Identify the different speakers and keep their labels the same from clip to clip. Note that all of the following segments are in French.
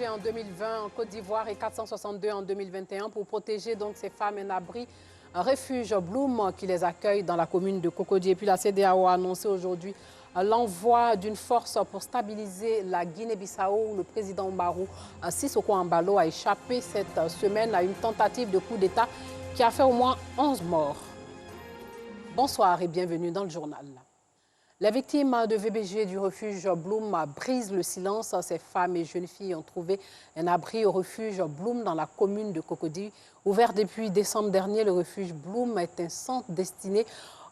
Speaker 1: en 2020 en Côte d'Ivoire et 462 en 2021 pour protéger donc ces femmes. Un abri, un refuge Bloom qui les accueille dans la commune de Cocody. Et puis la CEDEAO a annoncé aujourd'hui l'envoi d'une force pour stabiliser la Guinée-Bissau. Le président Umaru Sissoco Embalo a échappé cette semaine à une tentative de coup d'État qui a fait au moins 11 morts. Bonsoir et bienvenue dans le journal. Les victimes de VBG du refuge Bloom brisent le silence. Ces femmes et jeunes filles ont trouvé un abri au refuge Bloom dans la commune de Cocody. Ouvert depuis décembre dernier, le refuge Bloom est un centre destiné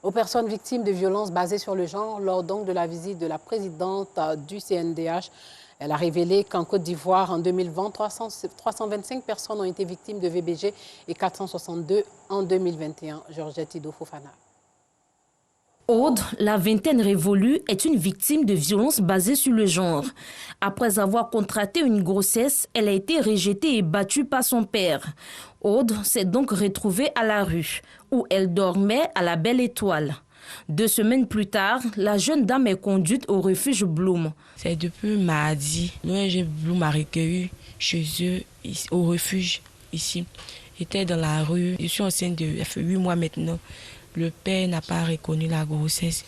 Speaker 1: aux personnes victimes de violences basées sur le genre. Lors donc de la visite de la présidente du CNDH, elle a révélé qu'en Côte d'Ivoire, en 2020, 325 personnes ont été victimes de VBG et 462 en 2021. Georgette Ido Fofana.
Speaker 2: Aude, la vingtaine révolue, est une victime de violences basées sur le genre. Après avoir contracté une grossesse, elle a été rejetée et battue par son père. Aude s'est donc retrouvée à la rue, où elle dormait à la Belle Étoile. 2 semaines plus tard, la jeune dame est conduite au refuge Bloom.
Speaker 3: C'est depuis mardi. L'ONG Bloom m'a recueilli chez eux, au refuge, ici. J'étais dans la rue, je suis enceinte de 8 mois maintenant. Le père n'a pas reconnu la grossesse.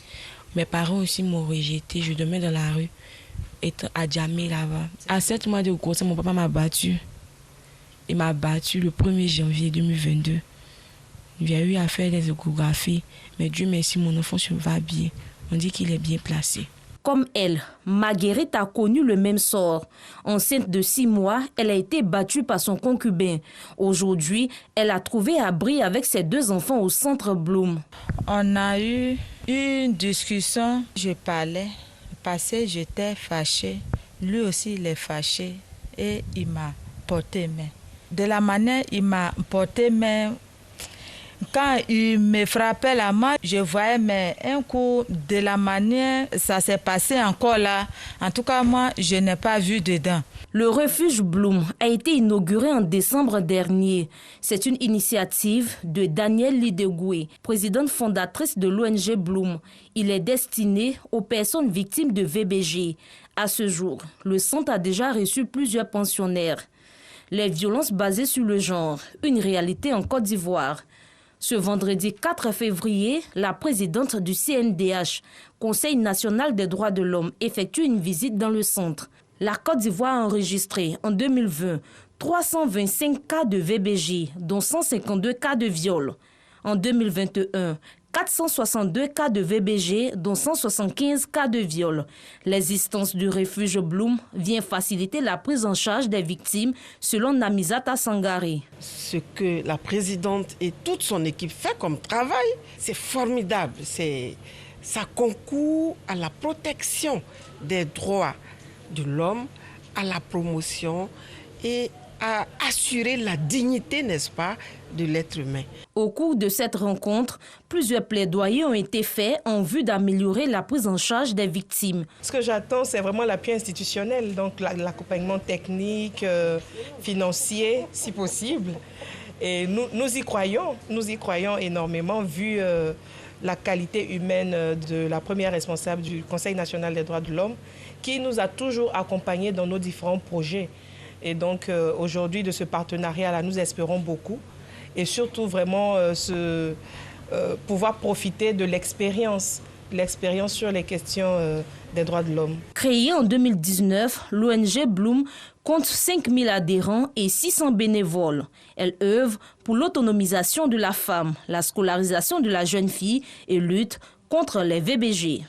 Speaker 3: Mes parents aussi m'ont rejeté. Je dormais dans la rue, à Djamé là-bas. À 7 mois de grossesse, mon papa m'a battu. Il m'a battu le 1er janvier 2022. Il y a eu à faire des échographies. Mais Dieu merci, mon enfant se va bien. On dit qu'il est bien placé.
Speaker 2: Comme elle, Marguerite a connu le même sort. Enceinte de 6 mois, elle a été battue par son concubin. Aujourd'hui, elle a trouvé abri avec ses 2 enfants au centre Bloom.
Speaker 4: On a eu une discussion, je parlais, parce que j'étais fâchée. Lui aussi, il est fâché et il m'a porté main. De la manière il m'a porté main, quand il me frappait la main, je voyais mais un coup de la manière, ça s'est passé encore là. En tout cas, moi, je n'ai pas vu dedans.
Speaker 2: Le refuge Bloom a été inauguré en décembre dernier. C'est une initiative de Danielle Lidegoué, présidente fondatrice de l'ONG Bloom. Il est destiné aux personnes victimes de VBG. À ce jour, le centre a déjà reçu plusieurs pensionnaires. Les violences basées sur le genre, une réalité en Côte d'Ivoire. Ce vendredi 4 février, la présidente du CNDH, Conseil national des droits de l'homme, effectue une visite dans le centre. La Côte d'Ivoire a enregistré en 2020 325 cas de VBG, dont 152 cas de viol. En 2021, 462 cas de VBG, dont 175 cas de viol. L'existence du refuge Bloom vient faciliter la prise en charge des victimes, selon Namizata Sangare.
Speaker 5: Ce que la présidente et toute son équipe fait comme travail, c'est formidable. Ça concourt à la protection des droits de l'homme, à la promotion et à assurer la dignité, n'est-ce pas, de l'être humain.
Speaker 2: Au cours de cette rencontre, plusieurs plaidoyers ont été faits en vue d'améliorer la prise en charge des victimes.
Speaker 6: Ce que j'attends, c'est vraiment l'appui institutionnel, donc l'accompagnement technique, financier, si possible. Et nous y croyons énormément, vu la qualité humaine de la première responsable du Conseil national des droits de l'homme, qui nous a toujours accompagnés dans nos différents projets. Et donc aujourd'hui, de ce partenariat-là, nous espérons beaucoup. Et surtout vraiment pouvoir profiter de l'expérience sur les questions des droits de l'homme.
Speaker 2: Créée en 2019, l'ONG Bloom compte 5000 adhérents et 600 bénévoles. Elle œuvre pour l'autonomisation de la femme, la scolarisation de la jeune fille et lutte contre les VBG.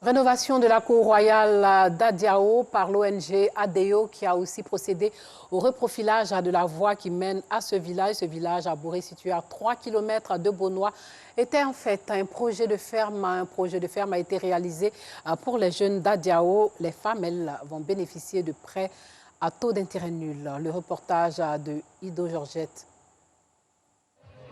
Speaker 1: Rénovation de la cour royale d'Adiao par l'ONG ADEO qui a aussi procédé au reprofilage de la voie qui mène à ce village. Ce village à Bouré, situé à 3 km de Beaunois, était en fait un projet de ferme. Un projet de ferme a été réalisé pour les jeunes d'Adiao. Les femmes, elles, vont bénéficier de prêts à taux d'intérêt nul. Le reportage de Ido Georgette.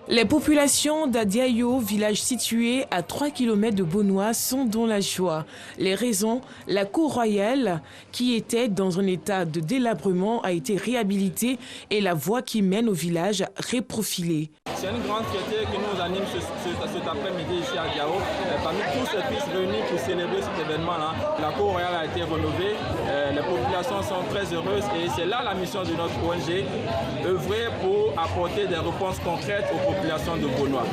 Speaker 7: Les populations d'Adiayo, village situé à 3 km de Beaunois, sont dans la joie. Les raisons, la cour royale, qui était dans un état de délabrement, a été réhabilitée et la voie qui mène au village reprofilée.
Speaker 8: C'est une grande fierté qui nous anime cet après-midi ici à Diao. Parmi tous ces fils réunis pour célébrer cet événement-là, la cour royale a été rénovée. les populations sont très heureuses et c'est là la mission de notre ONG, œuvrer pour apporter des réponses concrètes aux populations de Bonois.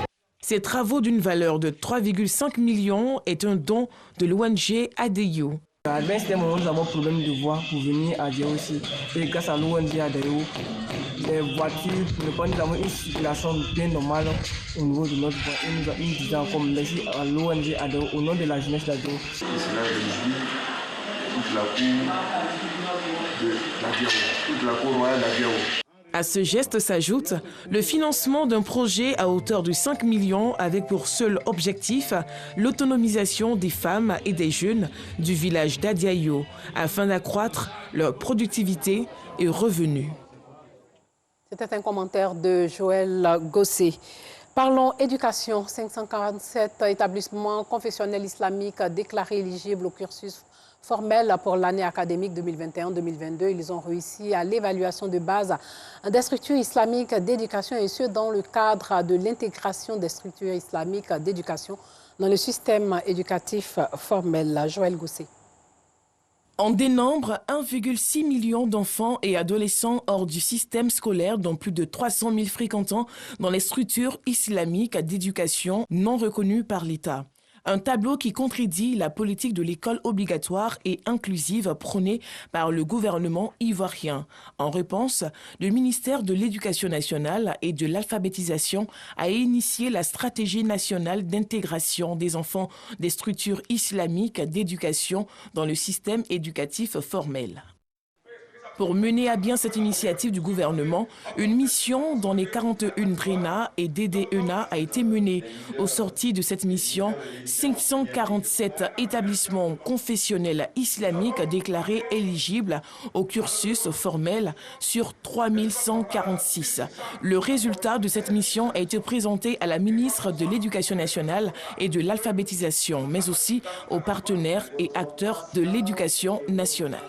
Speaker 7: Ces travaux d'une valeur de 3,5 millions est un don de l'ONG ADIO.
Speaker 9: À certains moments, nous avons problème de voie pour venir à Dieu aussi. Et grâce à l'ONG ADIO, les voitures, nous avons une circulation bien normale au niveau de notre voie. Et nous disons comme merci à l'ONG ADIO au nom de la jeunesse d'ADIO.
Speaker 10: Et cela réjouit toute la cour de l'ADIO, toute la cour royale d'ADIO.
Speaker 7: À ce geste s'ajoute le financement d'un projet à hauteur de 5 millions avec pour seul objectif l'autonomisation des femmes et des jeunes du village d'Adiayo afin d'accroître leur productivité et revenus.
Speaker 1: C'était un commentaire de Joël Gossé. Parlons éducation. 547 établissements confessionnels islamiques déclarés éligibles au cursus formel pour l'année académique 2021-2022. Ils ont réussi à l'évaluation de base des structures islamiques d'éducation et ce dans le cadre de l'intégration des structures islamiques d'éducation dans le système éducatif formel. Joël Gossé.
Speaker 7: On dénombre 1,6 million d'enfants et adolescents hors du système scolaire, dont plus de 300 000 fréquentant dans les structures islamiques d'éducation non reconnues par l'État. Un tableau qui contredit la politique de l'école obligatoire et inclusive prônée par le gouvernement ivoirien. En réponse, le ministère de l'Éducation nationale et de l'alphabétisation a initié la stratégie nationale d'intégration des enfants des structures islamiques d'éducation dans le système éducatif formel. Pour mener à bien cette initiative du gouvernement, une mission dans les 41 DRENA et DDENA a été menée. Au sorti de cette mission, 547 établissements confessionnels islamiques déclarés éligibles au cursus formel sur 3146. Le résultat de cette mission a été présenté à la ministre de l'Éducation nationale et de l'alphabétisation, mais aussi aux partenaires et acteurs de l'éducation nationale.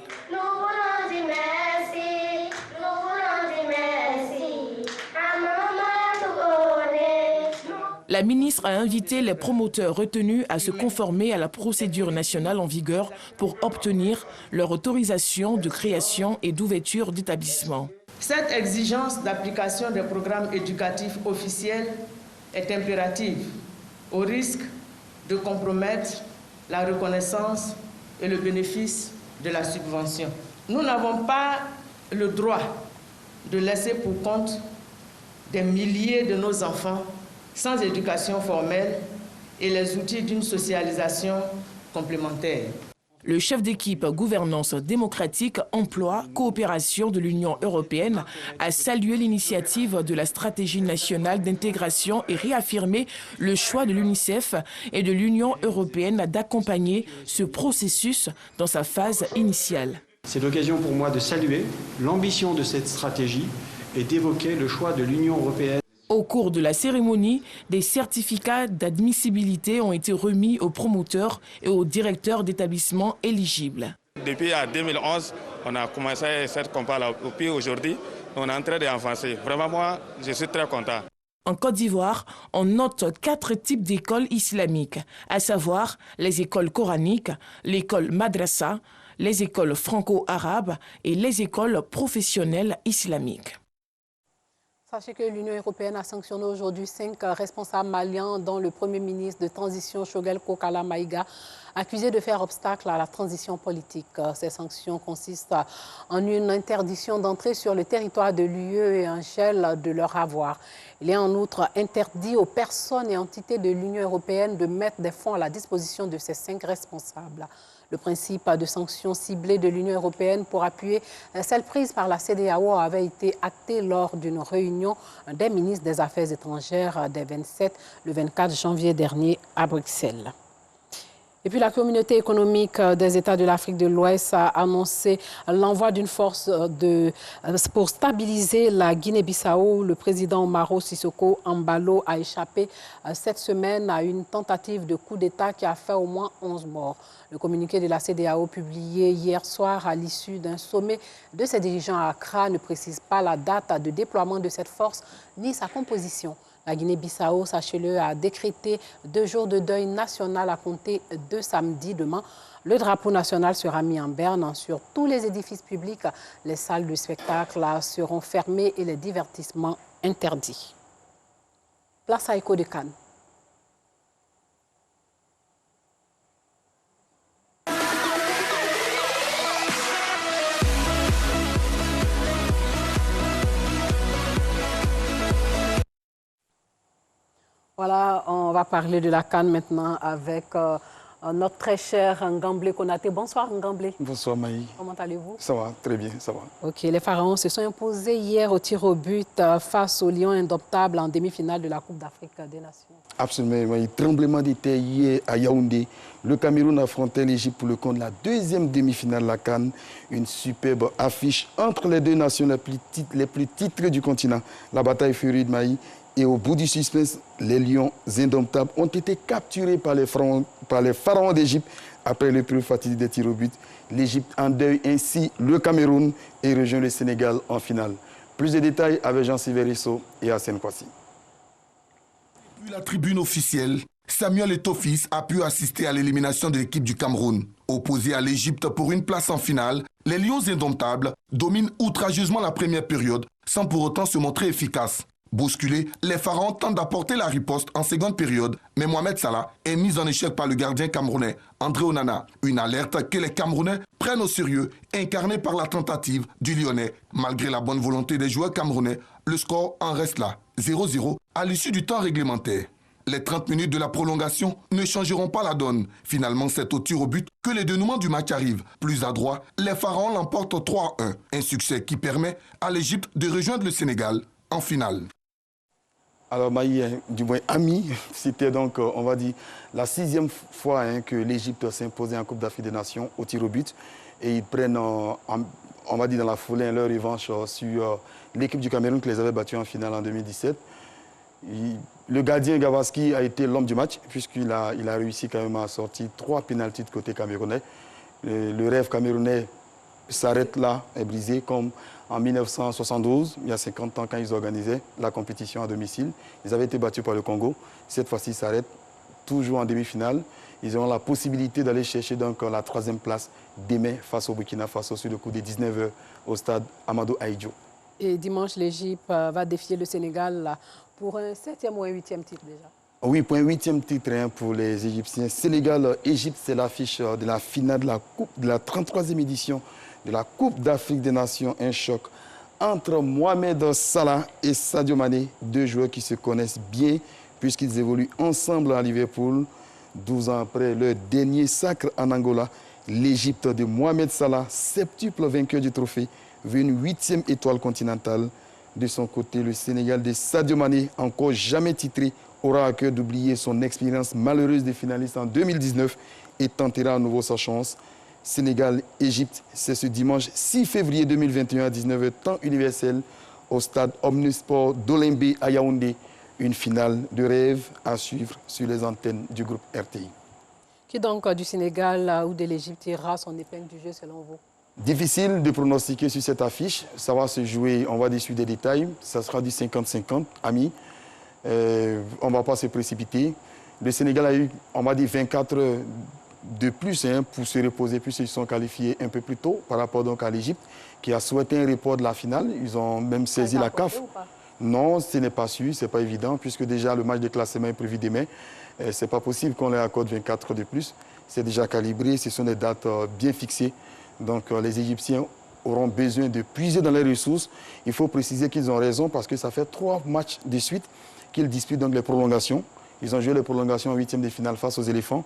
Speaker 7: La ministre a invité les promoteurs retenus à se conformer à la procédure nationale en vigueur pour obtenir leur autorisation de création et d'ouverture d'établissements.
Speaker 11: Cette exigence d'application des programmes éducatifs officiels est impérative au risque de compromettre la reconnaissance et le bénéfice de la subvention. Nous n'avons pas le droit de laisser pour compte des milliers de nos enfants sans éducation formelle et les outils d'une socialisation complémentaire.
Speaker 7: Le chef d'équipe Gouvernance démocratique, emploi, coopération de l'Union européenne a salué l'initiative de la stratégie nationale d'intégration et réaffirmé le choix de l'UNICEF et de l'Union européenne d'accompagner ce processus dans sa phase initiale.
Speaker 12: C'est l'occasion pour moi de saluer l'ambition de cette stratégie et d'évoquer le choix de l'Union européenne.
Speaker 7: Au cours de la cérémonie, des certificats d'admissibilité ont été remis aux promoteurs et aux directeurs d'établissements éligibles.
Speaker 13: Depuis 2011, on a commencé cette campagne-là. Puis aujourd'hui, on est en train d'avancer. Vraiment, moi, je suis très content.
Speaker 7: En Côte d'Ivoire, on note 4 types d'écoles islamiques, à savoir les écoles coraniques, l'école madrasa, les écoles franco-arabes et les écoles professionnelles islamiques.
Speaker 1: Sachez que l'Union européenne a sanctionné aujourd'hui 5 responsables maliens, dont le Premier ministre de transition Choguel Kokala Maïga, accusé de faire obstacle à la transition politique. Ces sanctions consistent en une interdiction d'entrée sur le territoire de l'UE et un gel de leur avoir. Il est en outre interdit aux personnes et entités de l'Union européenne de mettre des fonds à la disposition de ces 5 responsables. Le principe de sanctions ciblées de l'Union européenne pour appuyer celle prise par la CEDEAO avait été acté lors d'une réunion des ministres des Affaires étrangères des 27 le 24 janvier dernier à Bruxelles. Et puis la communauté économique des États de l'Afrique de l'Ouest a annoncé l'envoi d'une force pour stabiliser la Guinée-Bissau. Le président Umaro Sissoko Embalo a échappé cette semaine à une tentative de coup d'État qui a fait au moins 11 morts. Le communiqué de la CEDEAO publié hier soir à l'issue d'un sommet de ses dirigeants à Accra ne précise pas la date de déploiement de cette force ni sa composition. La Guinée-Bissau, sachez-le, a décrété 2 jours de deuil national à compter de samedi, demain, Le drapeau national sera mis en berne sur tous les édifices publics. Les salles de spectacle seront fermées et les divertissements interdits. Place à Écho de Cannes. Voilà, on va parler de la CAN maintenant avec notre très cher Ngamblé Konaté. Bonsoir Ngamblé.
Speaker 14: Bonsoir Maï.
Speaker 1: Comment allez-vous?
Speaker 14: Ça va, très bien, ça va.
Speaker 1: Ok, les Pharaons se sont imposés hier au tir au but face aux Lions indomptables en demi-finale de la Coupe d'Afrique des Nations.
Speaker 14: Absolument, Maï. Tremblement de terre hier à Yaoundé. Le Cameroun affrontait l'Égypte pour le compte de la deuxième demi-finale de la CAN. Une superbe affiche entre les deux nations les plus titrées du continent. La bataille fut rude, Maï. Et au bout du suspense, les Lions indomptables ont été capturés par les pharaons d'Égypte après le plus fatidique des tirs au but. L'Égypte endeuille ainsi le Cameroun et rejoint le Sénégal en finale. Plus de détails avec Jean-Sylvain Risso et Hassan Kwasi.
Speaker 15: Depuis la tribune officielle, Samuel Eto'o a pu assister à l'élimination de l'équipe du Cameroun. Opposé à l'Égypte pour une place en finale, les Lions indomptables dominent outrageusement la première période sans pour autant se montrer efficaces. Bousculés, les Pharaons tentent d'apporter la riposte en seconde période, mais Mohamed Salah est mis en échec par le gardien camerounais, André Onana. Une alerte que les Camerounais prennent au sérieux, incarnée par la tentative du Lyonnais. Malgré la bonne volonté des joueurs camerounais, le score en reste là, 0-0 à l'issue du temps réglementaire. Les 30 minutes de la prolongation ne changeront pas la donne. Finalement, c'est au tir au but que le dénouement du match arrive. Plus adroit, les Pharaons l'emportent 3-1. Un succès qui permet à l'Égypte de rejoindre le Sénégal en finale.
Speaker 14: Alors Maï, du moins ami, c'était donc, on va dire, la 6e fois que l'Égypte s'est imposée en Coupe d'Afrique des Nations au tir au but. Et ils prennent, on va dire, dans la foulée leur revanche sur l'équipe du Cameroun qui les avait battus en finale en 2017. Le gardien Gavaski a été l'homme du match puisqu'il a réussi quand même à sortir 3 pénaltys de côté camerounais. Le rêve camerounais s'arrête là, est brisé comme en 1972, il y a 50 ans quand ils organisaient la compétition à domicile. Ils avaient été battus par le Congo. Cette fois-ci, ils s'arrêtent toujours en demi-finale. Ils auront la possibilité d'aller chercher donc la 3e place demain face au Burkina Faso sur le coup des 19h au stade Amadou Ahidjo. Et dimanche, l'Égypte va défier le Sénégal là, pour un 7e ou un 8e titre déjà. Oui, pour un 8e titre pour les Égyptiens. Sénégal-Égypte, c'est l'affiche de la finale de la 33e édition de la Coupe d'Afrique des Nations. Un choc entre Mohamed Salah et Sadio Mané, 2 joueurs qui se connaissent bien puisqu'ils évoluent ensemble à Liverpool. 12 ans après leur dernier sacre en Angola, l'Égypte de Mohamed Salah, septuple vainqueur du trophée, veut une 8e étoile continentale. De son côté, le Sénégal de Sadio Mané, encore jamais titré, aura à cœur d'oublier son expérience malheureuse de finaliste en 2019 et tentera à nouveau sa chance. Sénégal-Égypte, c'est ce dimanche 6 février 2021 à 19h, temps universel, au stade Omnisport d'Olembe à Yaoundé. Une finale de rêve à suivre sur les antennes du groupe RTI. Qui donc du Sénégal ou de l'Égypte ira son épingle du jeu selon vous? Difficile de pronostiquer sur cette affiche. Ça va se jouer, on va dire sur des détails. Ça sera du 50-50, amis. On ne va pas se précipiter. Le Sénégal a eu, on va dire, 24 heures de plus pour se reposer, puisqu'ils sont qualifiés un peu plus tôt par rapport donc à l'Égypte, qui a souhaité un report de la finale. Ils ont même saisi la CAF. Non, ce n'est pas sûr, ce n'est pas évident, puisque déjà le match de classement est prévu demain. Ce n'est pas possible qu'on leur accorde 24 heures de plus. C'est déjà calibré, ce sont des dates bien fixées. Donc les Égyptiens auront besoin de puiser dans les ressources. Il faut préciser qu'ils ont raison parce que ça fait 3 matchs de suite qu'ils disputent donc les prolongations. Ils ont joué les prolongations en 8e de finale face aux éléphants.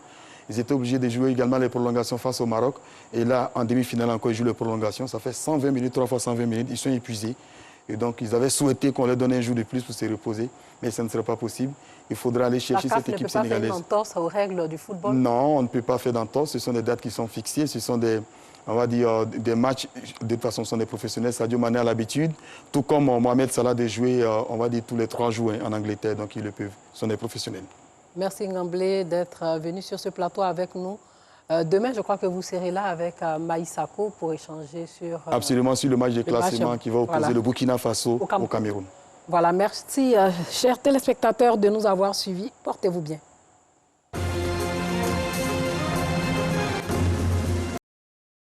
Speaker 14: Ils étaient obligés de jouer également les prolongations face au Maroc. Et là, en demi-finale encore, ils jouent les prolongations. Ça fait 120 minutes, 3 fois 120 minutes. Ils sont épuisés. Et donc, ils avaient souhaité qu'on leur donne un jour de plus pour se reposer. Mais ça ne sera pas possible. Il faudra aller chercher cette équipe sénégalaise. La CAF ne peut pas faire d'entorse aux règles du football? Non, on ne peut pas faire d'entorse. Ce sont des dates qui sont fixées. Ce sont des, on va dire, des matchs. De toute façon, ce sont des professionnels. Sadio Mané a l'habitude. Tout comme Mohamed Salah de jouer, on va dire, tous les 3 jours en Angleterre. Donc, ils le peuvent. Ce sont des professionnels. Merci Ngamblé d'être venu sur ce plateau avec nous. Demain, je crois que vous serez là avec Maï Sako pour échanger sur... Absolument, sur le match de classement qui va opposer le Burkina Faso au Cameroun. Voilà, merci, chers téléspectateurs, de nous avoir suivis. Portez-vous bien.